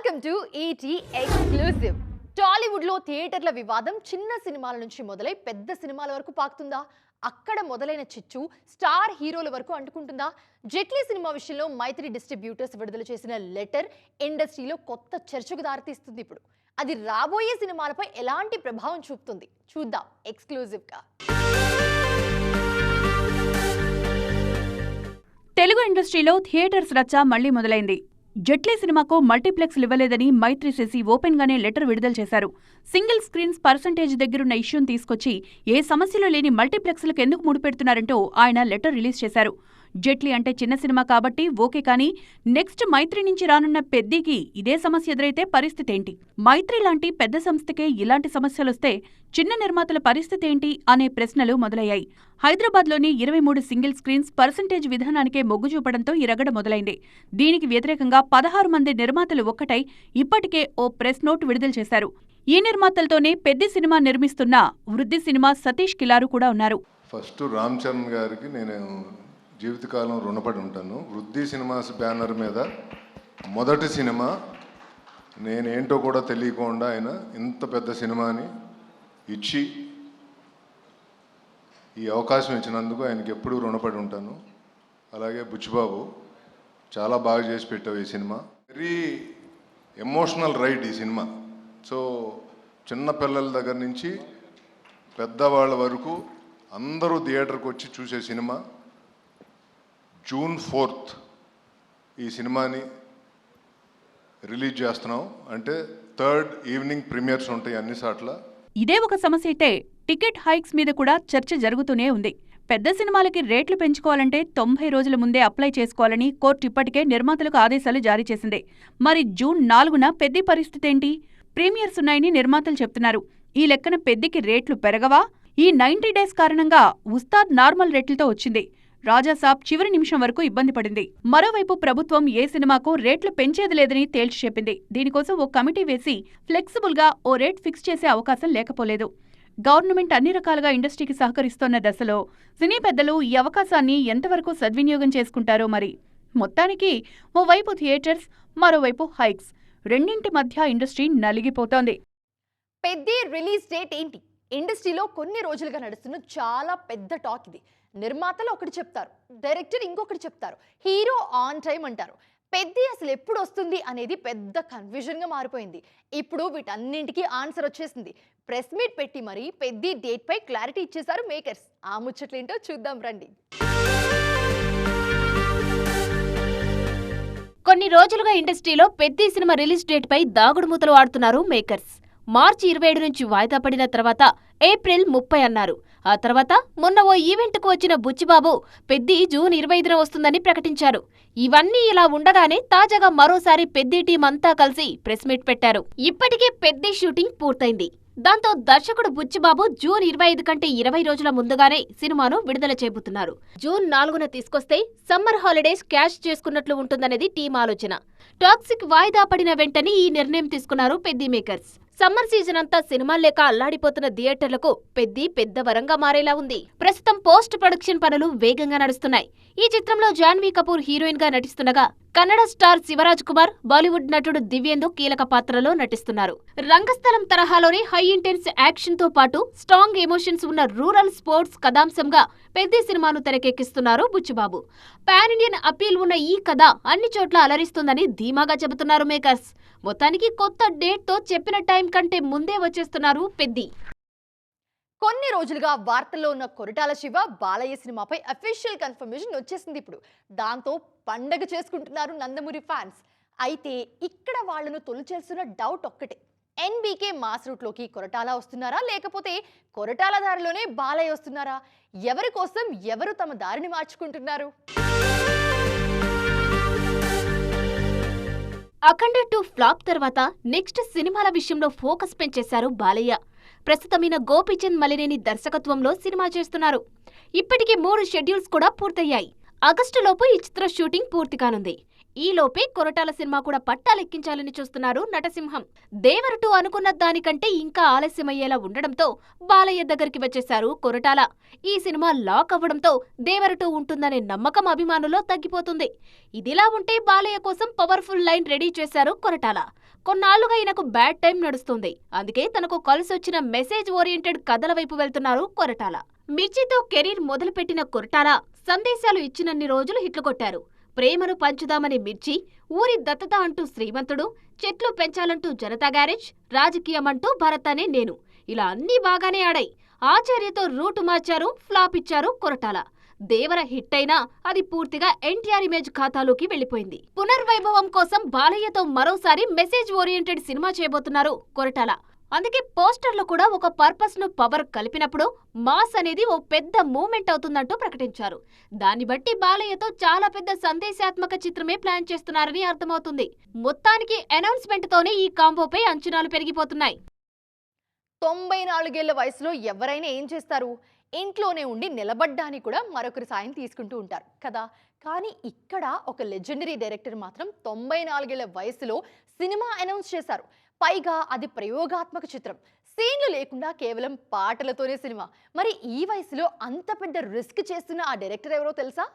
Welcome to ET exclusive. Tollywood లో థియేటర్ల వివాదం చిన్న సినిమాల నుంచి మొదలై పెద్ద సినిమాల వరకు పాకుతుందా? అక్కడ మొదలైన చిచ్చు స్టార్ హీరోల వరకు అంటుకుంటుందా? జెట్లీ సినిమా విషయంలో మైత్రి డిస్ట్రిబ్యూటర్స్ విడుదల చేసిన లెటర్ ఇండస్ట్రీలో కొత్త చర్చకు దారితీస్తుంది. ఇప్పుడు అది రాబోయే సినిమాలపై ఎలాంటి ప్రభావం చూపుతుంది చూద్దాం ఎక్స్క్లూజివ్ గా. తెలుగు ఇండస్ట్రీలో థియేటర్స్ రచ్చ మళ్లీ మొదలైంది. జెట్లీ సినిమాకు మల్టీప్లెక్స్లు ఇవ్వలేదని మైత్రి శశి ఓపెన్ గానే లెటర్ విడుదల చేశారు. సింగిల్ స్క్రీన్స్ పర్సంటేజ్ దగ్గరున్న ఇష్యూను తీసుకొచ్చి ఏ సమస్యలు లేని మల్టీప్లెక్స్లకు ఎందుకు ముడిపెడుతున్నారంటూ ఆయన లెటర్ రిలీజ్ చేశారు. జెట్లీ అంటే చిన్న సినిమా కాబట్టి ఓకే, కానీ నెక్స్ట్ మైత్రి నుంచి రానున్న పెద్దీకి ఇదే సమస్య ఎదురైతే పరిస్థితి ఏంటి? మైత్రి లాంటి పెద్ద సంస్థకే ఇలాంటి సమస్యలొస్తే చిన్న నిర్మాతల పరిస్థితి ఏంటి అనే ప్రశ్నలు మొదలయ్యాయి. హైదరాబాద్లోని 23 సింగిల్ స్క్రీన్స్ పర్సంటేజ్ విధానానికే మొగ్గు చూపడంతో ఈ రగడ మొదలైంది. దీనికి వ్యతిరేకంగా 16 మంది నిర్మాతలు ఒక్కటై ఇప్పటికే ఓ ప్రెస్ నోట్ విడుదల చేశారు. ఈ నిర్మాతలతోనే పెద్ద సినిమా నిర్మిస్తున్న వృద్ధి సినిమా సతీష్ కిలారు కూడా ఉన్నారు. ఫస్ట్ రామ్ చరణ్ గారికి నేను జీవితకాలం రుణపడి ఉంటాను. వృద్ధి సినిమాస్ బ్యానర్ మీద మొదటి సినిమా నేనేంటో కూడా తెలియకుండా ఆయన ఇంత పెద్ద సినిమాని ఇచ్చి ఈ అవకాశం ఇచ్చినందుకు ఆయనకి ఎప్పుడూ రుణపడి ఉంటాను. అలాగే బుచ్చిబాబు, చాలా బాగా చేసి పెట్టావు ఈ సినిమా. వెరీ ఎమోషనల్ రైడ్ ఈ సినిమా. సో చిన్న పిల్లల దగ్గర నుంచి పెద్దవాళ్ళ వరకు అందరూ థియేటర్కి వచ్చి చూసే సినిమా. June 4th ఈ సినిమాని రిలీజ్ చేస్తున్నాం. అంటే 3rd ఈవినింగ్ ప్రీమియర్స్ ఉంటాయి అన్ని సాట్ల. ఇదే ఒక సమస్య అయితే టికెట్ హైక్స్ మీద కూడా చర్చ జరుగుతూనే ఉంది. పెద్ద సినిమాలకి రేట్లు పెంచుకోవాలంటే 90 రోజుల ముందే అప్లై చేసుకోవాలని కోర్టు ఇప్పటికే నిర్మాతలకు ఆదేశాలు జారీ చేసింది. మరి June 4న పెద్ద పరిస్థితి ఏంటి? ప్రీమియర్స్ ఉన్నాయని నిర్మాతలు చెప్తున్నారు. ఈ లెక్కన పెద్దికి రేట్లు పెరగవా? ఈ 90 డేస్ కారణంగా ఉస్తాద్ నార్మల్ రేట్లతో వచ్చింది. రాజాసాబ్ చివరి నిమిషం వరకు ఇబ్బంది పడింది. మరోవైపు ప్రభుత్వం ఏ సినిమాకు రేట్లు పెంచేది లేదని తేల్చి చెప్పింది. దీనికోసం ఓ కమిటీ వేసి ఫ్లెక్సిబుల్ గా ఓ రేట్ ఫిక్స్ చేసే అవకాశం లేకపోలేదు. గవర్నమెంట్ అన్ని రకాలుగా ఇండస్ట్రీకి సహకరిస్తోన్న దశలో సినీ పెద్దలు ఈ అవకాశాన్ని ఎంతవరకు సద్వినియోగం చేసుకుంటారో మరి. మొత్తానికి ఓవైపు థియేటర్స్, మరోవైపు హైక్స్, రెండింటి మధ్య ఇండస్ట్రీ నలిగిపోతోంది. పెద్ద రిలీజ్ డేట్ ఏంటి? ఇండస్ట్రీలో కొన్ని రోజులుగా నడుస్తున్న చాలా పెద్ద టాక్ ఇది. నిర్మాతలు ఒకటి చెప్తారు, డైరెక్టర్ ఇంకొకటి చెప్తారు, హీరో ఆన్ టైం అంటారు. పెద్ద అసలు ఎప్పుడు వస్తుంది అనేది పెద్ద కన్ఫ్యూజన్గా మారిపోయింది. ఇప్పుడు వీటన్నింటికీ ఆన్సర్ వచ్చేసింది. ప్రెస్ మీట్ పెట్టి మరీ పెద్ద డేట్ పై క్లారిటీ ఇచ్చేశారు మేకర్స్. ఆ ముచ్చట్లేంటో చూద్దాం రండి. కొన్ని రోజులుగా ఇండస్ట్రీలో పెద్ద సినిమా రిలీజ్ డేట్ పై దాగుడు మూతలు ఆడుతున్నారు మేకర్స్. మార్చి 27 నుంచి వాయిదా పడిన తర్వాత ఏప్రిల్ 30 అన్నారు. ఆ తర్వాత మొన్న ఓ ఈవెంట్కు వచ్చిన బుచ్చిబాబు పెద్ది జూన్ 25న వస్తుందని ప్రకటించారు. ఇవన్నీ ఇలా ఉండగానే తాజాగా మరోసారి పెద్ది టీం అంతా కలిసి ప్రెస్ మీట్ పెట్టారు. ఇప్పటికే పెద్ది షూటింగ్ పూర్తయింది. దాంతో దర్శకుడు బుచ్చిబాబు జూన్ 25 కంటే 20 రోజుల ముందుగానే సినిమాను విడుదల చేయబోతున్నారు. జూన్ 4న తీసుకొస్తే సమ్మర్ హాలిడేస్ క్యాష్ చేసుకున్నట్లు ఉంటుందనేది టీం ఆలోచన. టాక్సిక్ వాయిదా పడిన వెంటనే ఈ నిర్ణయం తీసుకున్నారు పెద్ది మేకర్స్. సమ్మర్ సీజన్ అంతా సినిమాలు లేక అల్లాడిపోతున్న థియేటర్లకు పెద్ద వరంగా మారేలా ఉంది. ప్రస్తుతం పోస్ట్ ప్రొడక్షన్ పనులు వేగంగా నడుస్తున్నాయి. ఈ చిత్రంలో జాన్వీ కపూర్ హీరోయిన్ గా నటిస్తుండగా కన్నడ స్టార్ శివరాజ్ కుమార్, బాలీవుడ్ నటుడు దివ్యేందు కీలక పాత్రలో నటిస్తున్నారు. రంగస్థలం తరహాలోనే హై ఇంటెన్స్ యాక్షన్ తో పాటు స్ట్రాంగ్ ఎమోషన్స్ ఉన్న రూరల్ స్పోర్ట్స్ కథాంశంగా పెద్ద సినిమాను తెరకెక్కిస్తున్నారు బుచ్చిబాబు. పాన్ ఇండియన్ అపీల్ ఉన్న ఈ కథ అన్ని చోట్ల అలరిస్తుందని ధీమాగా చెబుతున్నారు మేకర్స్. మొత్తానికి కొత్త డేట్ తో చెప్పిన టైం కంటే ముందే వచ్చేస్తున్నారు పెద్ది. కొన్ని రోజులుగా వార్తల్లో ఉన్న కొరటాల శివ, బాలయ్య సినిమాపై అఫీషియల్ కన్ఫర్మేషన్ వచ్చేసింది. ఇప్పుడు దాంతో పండగ చేసుకుంటున్నారు నందమూరి ఫ్యాన్స్. అయితే ఇక్కడ వాళ్లను తొలిచేస్తున్న డౌట్ ఒక్కటే, ఎన్బీకే మాస్ రూట్లోకి కొరటాల వస్తున్నారా, లేకపోతే కొరటాల దారిలోనే బాలయ్య వస్తున్నారా? ఎవరి కోసం ఎవరు తమ దారిని మార్చుకుంటున్నారు? అఖండ 2 ఫ్లాప్ తర్వాత నెక్స్ట్ సినిమాల విషయంలో ఫోకస్ పెంచేశారు బాలయ్య. ప్రస్తుతమైన గోపీచంద్ మలినేని దర్శకత్వంలో సినిమా చేస్తున్నారు. ఇప్పటికే 3 షెడ్యూల్స్ కూడా పూర్తయ్యాయి. ఆగస్టులోపు ఈ చిత్ర షూటింగ్ పూర్తి కానుంది. ఈలోపే కొరటాల సినిమా కూడా పట్టాలెక్కించాలని చూస్తున్నారు నటసింహం. దేవర 2 అనుకున్న దానికంటే ఇంకా ఆలస్యమయ్యేలా ఉండడంతో బాలయ్య దగ్గరికి వచ్చేశారు కొరటాల. ఈ సినిమా లాక్ అవ్వడంతో దేవర 2 ఉంటుందనే నమ్మకం అభిమానుల్లో తగ్గిపోతుంది. ఇదిలా ఉంటే బాలయ్య కోసం పవర్ఫుల్ లైన్ రెడీ చేశారు కొరటాల. కొన్నాళ్లుగా ఈయనకు బ్యాడ్ టైం నడుస్తుంది. అందుకే తనకు కలిసొచ్చిన మెసేజ్ ఓరియంటెడ్ కథల వైపు వెళ్తున్నారు కొరటాల. మిర్చితో కెరీర్ మొదలుపెట్టిన కొరటాల సందేశాలు ఇచ్చినన్ని రోజులు హిట్లు కొట్టారు. ప్రేమను పంచుదామని మిర్చి, ఊరి దత్తత అంటూ శ్రీమంతుడు, చెట్లు పెంచాలంటూ జనతా గ్యారేజ్, రాజకీయమంటూ భరత్ అనే నేను, ఇలా అన్నీ బాగానే ఆడాయి. ఆచార్యతో రూటు మార్చారు, ఫ్లాప్ ఇచ్చారు కొరటాల. దేవర హిట్ అయినా అది పూర్తిగా ఎన్టీఆర్ ఇమేజ్ ఖాతాలోకి వెళ్లిపోయింది. పునర్వైభవం కోసం బాలయ్యతో మరోసారి మెసేజ్ ఓరియంటెడ్ సినిమా చేయబోతున్నారు కొరటాల. అందుకే పోస్టర్లో కూడా ఒక పర్పస్ ను పవర్ కలిపినప్పుడు మాస్ అనేది ఓ పెద్ద మూవ్మెంట్ అవుతుందంటూ ప్రకటించారు. దాన్ని బట్టి బాలయ్యతో చాలా పెద్ద సందేశాత్మక చిత్రమే ప్లాన్ చేస్తున్నారని అర్థమవుతుంది. మొత్తానికి అనౌన్స్మెంట్ తోనే ఈ కాంబోపై అంచనాలు పెరిగిపోతున్నాయి. 94 ఏళ్ల వయసులో ఎవరైనా ఏం చేస్తారు? ఇంట్లోనే ఉండి నిలబడ్డానికి కూడా మరొకరి సాయం తీసుకుంటూ ఉంటారు కదా. కానీ ఇక్కడ ఒక లెజెండరీ డైరెక్టర్ మాత్రం 94 ఏళ్ల వయసులో సినిమా అనౌన్స్ చేశారు. పైగా అది ప్రయోగాత్మక చిత్రం, సీన్లు లేకుండా కేవలం పాటలతోనే సినిమా. మరి ఈ వయసులో అంత పెద్ద రిస్క్ చేస్తున్న ఆ డైరెక్టర్ ఎవరో తెలుసా?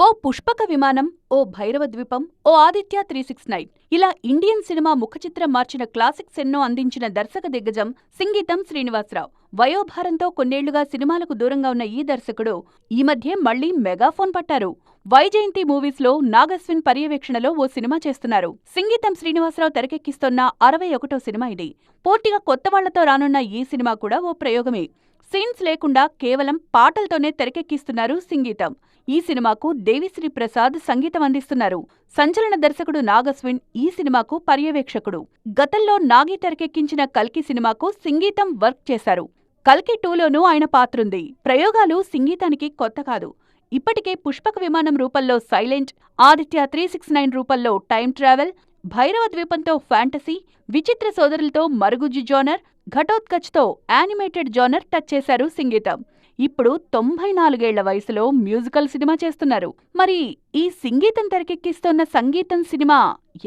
ఓ పుష్పక విమానం, ఓ భైరవ ద్వీపం, ఓ ఆదిత్య 369 ఇలా ఇండియన్ సినిమా ముఖచిత్రం మార్చిన క్లాసిక్స్ ఎన్నో అందించిన దర్శక దిగ్గజం సింగీతం శ్రీనివాసరావు. వయోభారంతో కొన్నేళ్లుగా సినిమాలకు దూరంగా ఉన్న ఈ దర్శకుడు ఈ మధ్య మళ్లీ మెగాఫోన్ పట్టారు. వైజయంతి మూవీస్ లో నాగస్విన్ పర్యవేక్షణలో ఓ సినిమా చేస్తున్నారు. సింగీతం శ్రీనివాసరావు తెరకెక్కిస్తోన్న 61వ సినిమా ఇది. పూర్తిగా కొత్త వాళ్లతో రానున్న ఈ సినిమా కూడా ఓ ప్రయోగమే. సీన్స్ లేకుండా కేవలం పాటలతోనే తెరకెక్కిస్తున్నారు సింగీతం. ఈ సినిమాకు దేవిశ్రీ ప్రసాద్ సంగీతం అందిస్తున్నారు. సంచలన దర్శకుడు నాగస్విన్ ఈ సినిమాకు పర్యవేక్షకుడు. గతంలో నాగి తెరకెక్కించిన కల్కి సినిమాకు సింగీతం వర్క్ చేశారు. కల్కి 2లోనూ ఆయన పాత్రుంది. ప్రయోగాలు సింగీతానికి కొత్త కాదు. ఇప్పటికే పుష్పక విమానం రూపంలో సైలెంట్, ఆదిత్య 369 రూపంలో టైం ట్రావెల్, భైరవ ద్వీపంతో ఫ్యాంటసీ, విచిత్ర సోదరులతో మరుగుజ్జు జోనర్, ఘటోత్కచ్తో యానిమేటెడ్ జోనర్ టచ్ చేశారు సింగీతం. ఇప్పుడు 94 ఏళ్ల వయసులో మ్యూజికల్ సినిమా చేస్తున్నారు. మరి ఈ సింగీతం తెరకెక్కిస్తోన్న సంగీతం సినిమా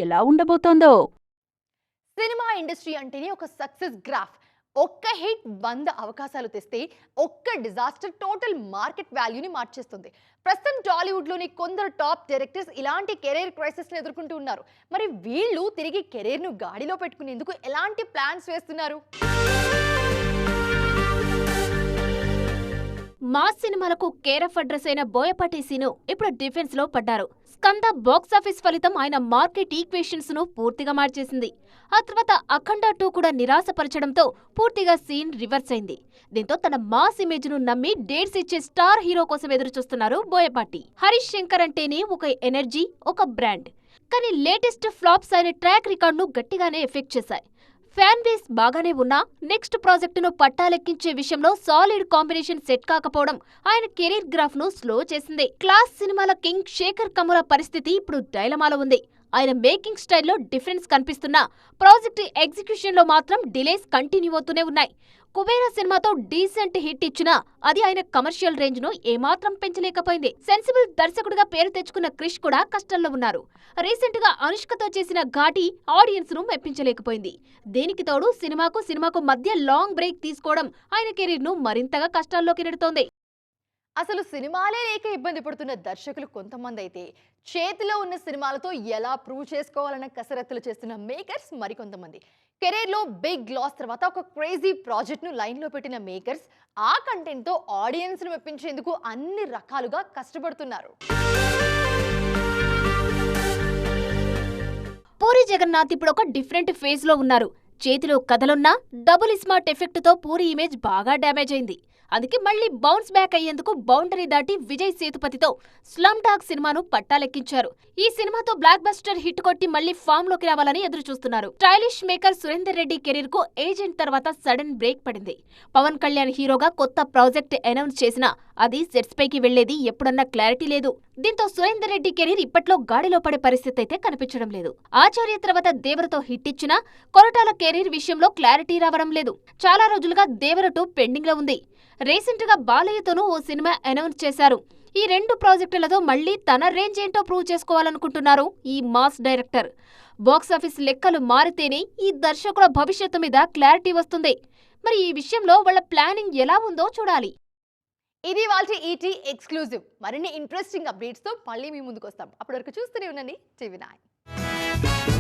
ఎలా ఉండబోతోందో? సినిమా ఇండస్ట్రీ అంటేనే ఒక సక్సెస్ గ్రాఫ్. ఒక్క హిట్ 100 అవకాశాలు తెస్తే ఒక్క డిజాస్టర్ టోటల్ మార్కెట్ వాల్యూని మార్చేస్తుంది. ప్రస్తుతం టాలీవుడ్లోని కొందరు టాప్ డైరెక్టర్స్ ఇలాంటి కెరీర్ క్రైసిస్ని ఎదుర్కొంటూ ఉన్నారు. మరి వీళ్ళు తిరిగి కెరీర్ను గాడిలో పెట్టుకునేందుకు ఎలాంటి ప్లాన్స్ వేస్తున్నారు? మాస్ సినిమాలకు కేరఫ్ అడ్రస్ అయిన బోయపాటి సీను ఇప్పుడు డిఫెన్స్ లో పడ్డారు. స్కంద బాక్సాఫీస్ ఫలితం ఆయన మార్కెట్ ఈక్వేషన్స్ ను పూర్తిగా మార్చేసింది. ఆ తర్వాత అఖండ 2 కూడా నిరాశపరచడంతో పూర్తిగా సీన్ రివర్స్ అయింది. దీంతో తన మాస్ ఇమేజ్ ను నమ్మి డేట్స్ ఇచ్చే స్టార్ హీరో కోసం ఎదురుచూస్తున్నారు బోయపాటి. హరీష్ శంకర్ అంటేనే ఒక ఎనర్జీ, ఒక బ్రాండ్. కానీ లేటెస్ట్ ఫ్లాప్స్ ఆయన ట్రాక్ రికార్డును గట్టిగానే ఎఫెక్ట్ చేశాయి. ఫ్యాన్ బేస్ బాగానే ఉన్నా నెక్స్ట్ ప్రాజెక్టును పట్టాలెక్కించే విషయంలో సాలిడ్ కాంబినేషన్ సెట్ కాకపోవడం ఆయన కెరీర్ గ్రాఫ్ ను స్లో చేసింది. క్లాస్ సినిమాల కింగ్ శేఖర్ కమ్ముల పరిస్థితి ఇప్పుడు డైలమాలో ఉంది. ఆయన మేకింగ్ స్టైల్లో డిఫరెన్స్ కనిపిస్తున్నా ప్రాజెక్ట్ ఎగ్జిక్యూషన్ లో మాత్రం డిలేస్ కంటిన్యూ అవుతూనే ఉన్నాయి. కుబేరా సినిమాతో డీసెంట్ హిట్ ఇచ్చినా అది ఆయన కమర్షియల్ రేంజ్ ను ఏమాత్రం పెంచలేకపోయింది. సెన్సిబుల్ దర్శకుడిగా పేరు తెచ్చుకున్న క్రిష్ కూడా కష్టంలో ఉన్నారు. రీసెంట్ గా అనుష్కతో చేసిన ఘాటి ఆడియన్స్ ను మెప్పించలేకపోయింది. దీనికి తోడు సినిమాకు మధ్య లాంగ్ బ్రేక్ తీసుకోవడం ఆయన కెరీర్ ను మరింతగా కష్టాల్లోకి నెడుతోంది. అసలు సినిమాలే లేక ఇబ్బంది పడుతున్న దర్శకులు కొంతమంది అయితే, చేతిలో ఉన్న సినిమాలతో ఎలా ప్రూవ్ చేసుకోవాలన్న కసరత్తులు చేస్తున్న మేకర్స్ మరికొంతమంది. కెరీర్లో బిగ్ లాస్ తర్వాత ఒక క్రేజీ ప్రాజెక్ట్ను లైన్లో పెట్టిన మేకర్స్ ఆ కంటెంట్తో ఆడియన్స్ను మెప్పించేందుకు అన్ని రకాలుగా కష్టపడుతున్నారు. పూరి జగన్నాథ్ ఇప్పుడు ఒక డిఫరెంట్ ఫేజ్ లో ఉన్నారు. చేతిలో కథలున్నా డబుల్ స్మార్ట్ ఎఫెక్ట్ తో పూరి ఇమేజ్ బాగా డ్యామేజ్ అయింది. అందుకే మళ్లీ బౌన్స్ బ్యాక్ అయ్యేందుకు బౌండరీ దాటి విజయ్ సేతుపతితో స్లమ్ డాగ్ సినిమాను పట్టాలెక్కించారు. ఈ సినిమాతో బ్లాక్ బస్టర్ హిట్ కొట్టి మళ్లీ ఫామ్ లోకి రావాలని ఎదురు చూస్తున్నారు. Stylish maker Surender Reddy career కు ఏజెంట్ తర్వాత సడన్ బ్రేక్ పడింది. పవన్ కళ్యాణ్ హీరోగా కొత్త ప్రాజెక్ట్ అనౌన్స్ చేసినా అది సెట్స్ పైకి వెళ్లేది ఎప్పుడన్నా క్లారిటీ లేదు. దీంతో సురేందర్ రెడ్డి కెరీర్ ఇప్పట్లో గాడిలో పడే పరిస్థితి అయితే కనిపించడం లేదు. ఆచార్య తర్వాత దేవరతో హిట్ ఇచ్చినా కొరటాల కెరీర్ విషయంలో క్లారిటీ రావడం లేదు. చాలా రోజులుగా దేవర 2 పెండింగ్ లో ఉంది. రీసెంట్ గా బాలయ్యతోనూ ఓ సినిమా అనౌన్స్ చేశారు. ఈ 2 ప్రాజెక్టులతో మళ్లీ తన రేంజ్ ఏంటో ప్రూవ్ చేసుకోవాలనుకుంటున్నారు ఈ మాస్ డైరెక్టర్. బాక్సాఫీస్ లెక్కలు మారితేనే ఈ దర్శకుల భవిష్యత్తు మీద క్లారిటీ వస్తుంది. మరి ఈ విషయంలో వాళ్ళ ప్లానింగ్ ఎలా ఉందో చూడాలి. ఇది వాళ్ళ ఈటీ ఎక్స్క్లూజివ్. మరిన్ని ఇంట్రెస్టింగ్ అప్డేట్స్తో మళ్ళీ మీ ముందుకు వస్తాం. అప్పటి వరకు చూస్తూనే ఉండండి టీవీ9.